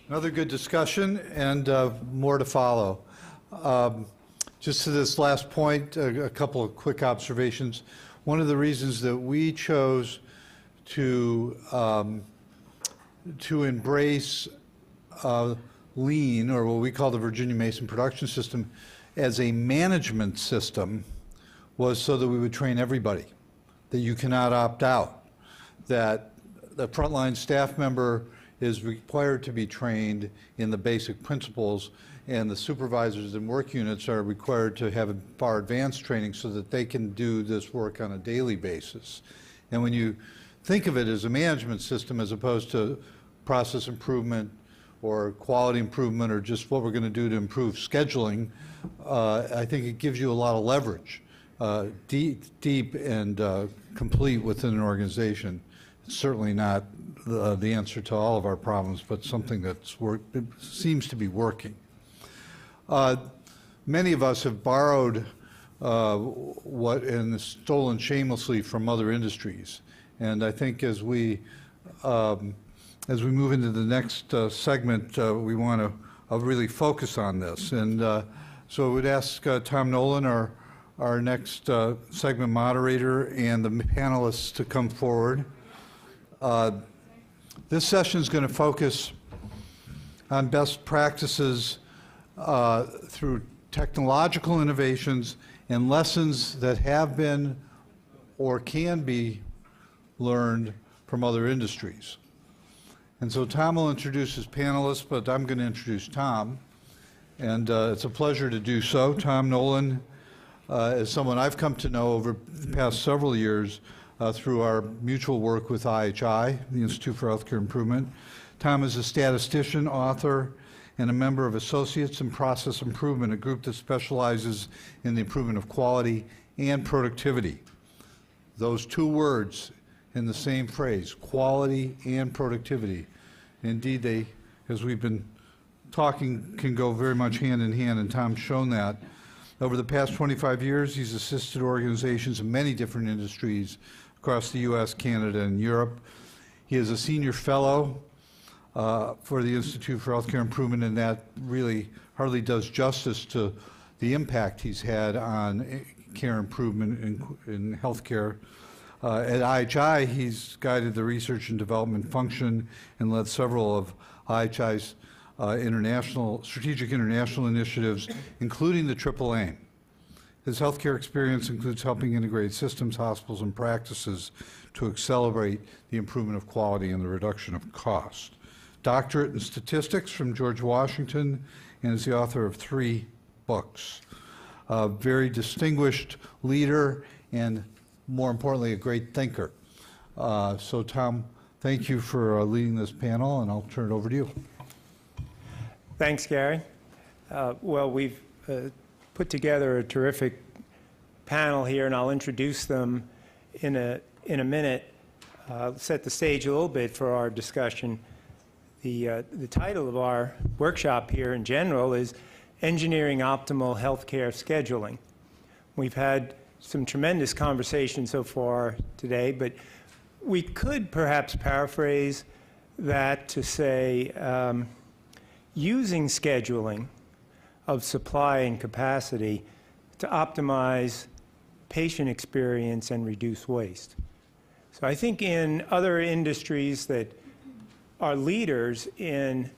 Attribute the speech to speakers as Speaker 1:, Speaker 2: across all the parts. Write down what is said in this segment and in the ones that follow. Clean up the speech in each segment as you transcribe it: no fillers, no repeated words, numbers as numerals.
Speaker 1: Another good discussion, and more to follow. Just to this last point, a couple of quick observations. One of the reasons that we chose to embrace Lean, or what we call the Virginia Mason Production System, as a management system was so that we would train everybody, that you cannot opt out, that the frontline staff member is required to be trained in the basic principles, and the supervisors and work units are required to have far advanced training so that they can do this work on a daily basis. And when you think of it as a management system as opposed to process improvement or quality improvement or just what we're going to do to improve scheduling, I think it gives you a lot of leverage, deep and complete within an organization. It's certainly not the answer to all of our problems, but something that's it seems to be working. Many of us have borrowed and stolen shamelessly from other industries, and I think as we move into the next segment, we want to really focus on this. And so I would ask Tom Nolan, our next segment moderator, and the panelists to come forward. This session is going to focus on best practices through technological innovations and lessons that have been or can be learned from other industries. And so Tom will introduce his panelists, but I'm going to introduce Tom. And it's a pleasure to do so. Tom Nolan is someone I've come to know over the past several years through our mutual work with IHI, the Institute for Healthcare Improvement. Tom is a statistician, author, and a member of Associates in Process Improvement, a group that specializes in the improvement of quality and productivity. Those two words in the same phrase, quality and productivity. Indeed, they, as we've been talking, can go very much hand in hand, and Tom's shown that. Over the past 25 years, he's assisted organizations in many different industries across the U.S., Canada, and Europe. He is a senior fellow for the Institute for Healthcare Improvement, and that really hardly does justice to the impact he's had on care improvement in healthcare. At IHI, he's guided the research and development function and led several of IHI's strategic international initiatives, including the Triple Aim. His healthcare experience includes helping integrate systems, hospitals, and practices to accelerate the improvement of quality and the reduction of cost. Doctorate in statistics from George Washington, and is the author of 3 books. A very distinguished leader and, more importantly, a great thinker. So Tom, thank you for leading this panel, and I'll turn it over to you.
Speaker 2: Thanks, Gary. Well, we've put together a terrific panel here, and I'll introduce them in a minute. Set the stage a little bit for our discussion. The title of our workshop here in general is Engineering Optimal Healthcare Scheduling. We've had some tremendous conversation so far today, but we could perhaps paraphrase that to say using scheduling of supply and capacity to optimize patient experience and reduce waste. So I think in other industries that are leaders in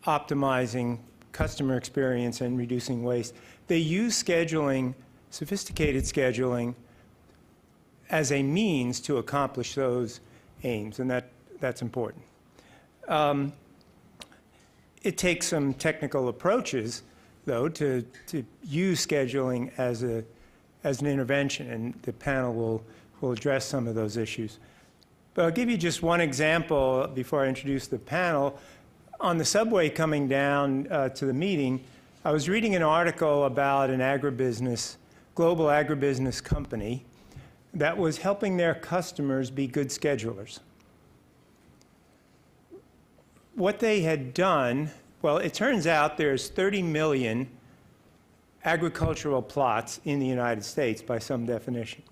Speaker 2: optimizing customer experience and reducing waste, they use scheduling, sophisticated scheduling, as a means to accomplish those aims, and that's important. It takes some technical approaches, though, to use scheduling as an intervention, and the panel will address some of those issues. But I'll give you just one example before I introduce the panel. On the subway coming down to the meeting, I was reading an article about an global agribusiness company that was helping their customers be good schedulers. What they had done, well, it turns out there's 30 million agricultural plots in the United States by some definition.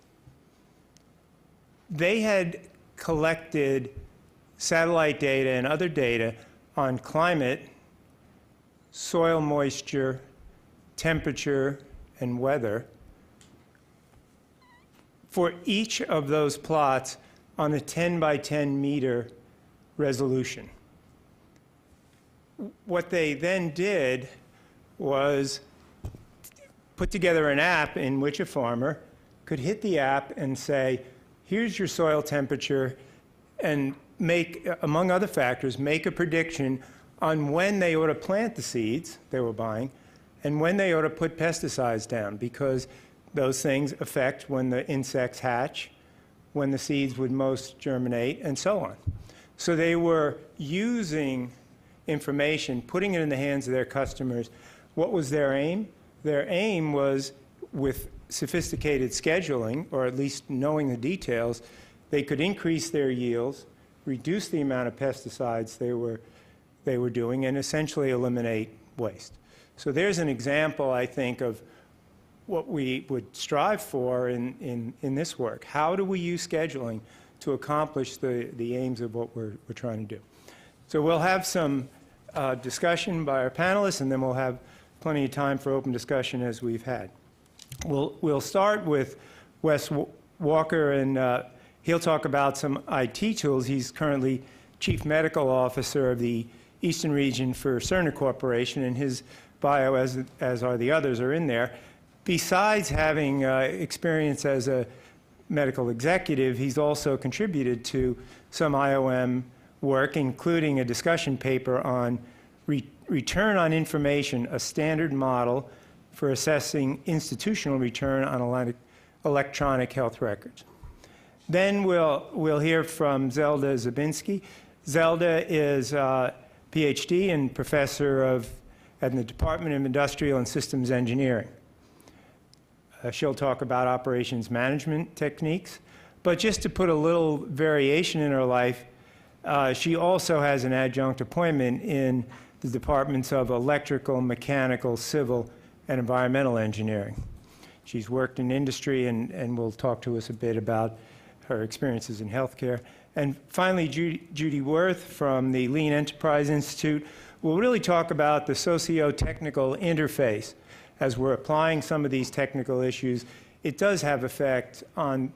Speaker 2: They had collected satellite data and other data on climate, soil moisture, temperature, and weather for each of those plots on a 10 by 10 meter resolution. What they then did was put together an app in which a farmer could hit the app and say, here's your soil temperature, and make, among other factors, make a prediction on when they ought to plant the seeds they were buying and when they ought to put pesticides down, because those things affect when the insects hatch, when the seeds would most germinate, and so on. So they were using information, putting it in the hands of their customers. What was their aim? Their aim was, with sophisticated scheduling, or at least knowing the details, they could increase their yields, reduce the amount of pesticides they were doing, and essentially eliminate waste. So there's an example, I think, of what we would strive for in this work. How do we use scheduling to accomplish the aims of what we're trying to do? So we'll have some discussion by our panelists, and then we'll have plenty of time for open discussion as we've had. We'll start with Wes Walker, and he'll talk about some IT tools. He's currently Chief Medical Officer of the Eastern Region for Cerner Corporation, and his bio, as are the others, are in there. Besides having experience as a medical executive, he's also contributed to some IOM work, including a discussion paper on return on information, a standard model for assessing institutional return on electronic health records. Then we'll hear from Zelda Zabinski. Zelda is a PhD and professor at the Department of Industrial and Systems Engineering. She'll talk about operations management techniques. But just to put a little variation in her life, she also has an adjunct appointment in the departments of electrical, mechanical, civil, and environmental engineering. She's worked in industry and will talk to us a bit about her experiences in healthcare. And finally, Judy Worth from the Lean Enterprise Institute will really talk about the socio-technical interface. As we're applying some of these technical issues, it does have effect on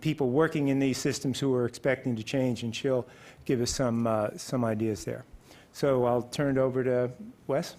Speaker 2: people working in these systems who are expecting to change, and she'll give us some ideas there. So I'll turn it over to Wes.